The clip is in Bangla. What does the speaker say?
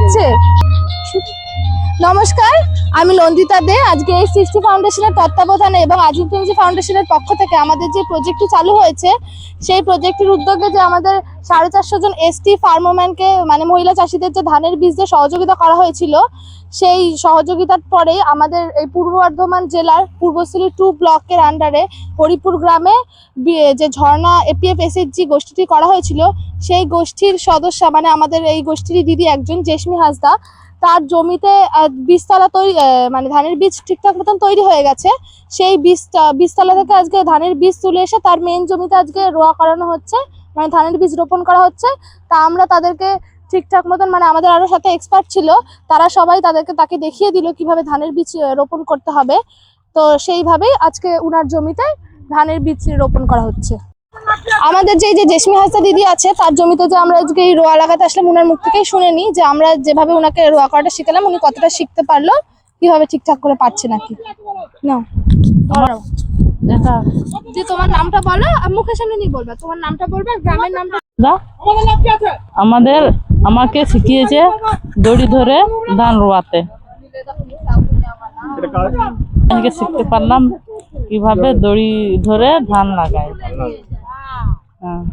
হচ্ছে। নমস্কার, আমি লন্দিতা দে। আজকে এই সৃষ্টি ফাউন্ডেশনের তত্ত্বাবধানে এবং আজিম প্রেমজি ফাউন্ডেশনের পক্ষ থেকে আমাদের যে প্রজেক্টটি চালু হয়েছে, সেই প্রজেক্টের উদ্যোগে যে আমাদের 450 জন এসটি ফার্মম্যানকে মানে মহিলা চাষিদের যে ধানের বীজ দিয়ে সহযোগিতা করা হয়েছিল, সেই সহযোগিতার পরে আমাদের এই পূর্ব বর্ধমান জেলার পূর্বশ্রী 2 ব্লকের আন্ডারে হরিপুর গ্রামে যে ঝর্ণা এপিএফ এসএইচজি গোষ্ঠীটি করা হয়েছিল, সেই গোষ্ঠীর সদস্য মানে আমাদের এই গোষ্ঠীর দিদি একজন জেসমি হাসদা, তার জমিতে বীজতলা তৈরি মানে ধানের বীজ ঠিকঠাক মতন তৈরি হয়ে গেছে। সেই বীজতলা থেকে আজকে ধানের বীজ তুলে এসে তার মেন জমিতে আজকে রোয়া করানো হচ্ছে, মানে ধানের বীজ রোপণ করা হচ্ছে। তা আমরা তাদেরকে ঠিকঠাক মতন মানে আমাদের আরো সাথে এক্সপার্ট ছিল, তারা সবাই তাকে দেখিয়ে দিল কিভাবে ধানের বীজ রোপণ করতে হবে। তো সেইভাবেই আজকে উনার জমিতে ধানের বীজ রোপণ করা হচ্ছে। আমাদের যে জেসমি হাসদা দিদি আছে, তার জমিতে যে আমরা আজকে এই রোয়া লাগাতে আসলাম, উনার মুখ থেকেই শুনে নিই যে আমরা যেভাবে ওনাকে রোয়া করাটা শিখালাম, উনি কতটা শিখতে পারলো, কিভাবে ঠিকঠাক করে পারছে নাকি। না যে তোমার নামটা বলো, মুখের সামনে নিয়ে বলবা, তোমার নামটা বলবে, গ্রামের নামটা। আমাকে শিখিয়েছে দড়ি ধরে ধান রোয়াতে। আজকে শিখতে পারলাম কিভাবে দড়ি ধরে ধান লাগায়। হ্যাঁ।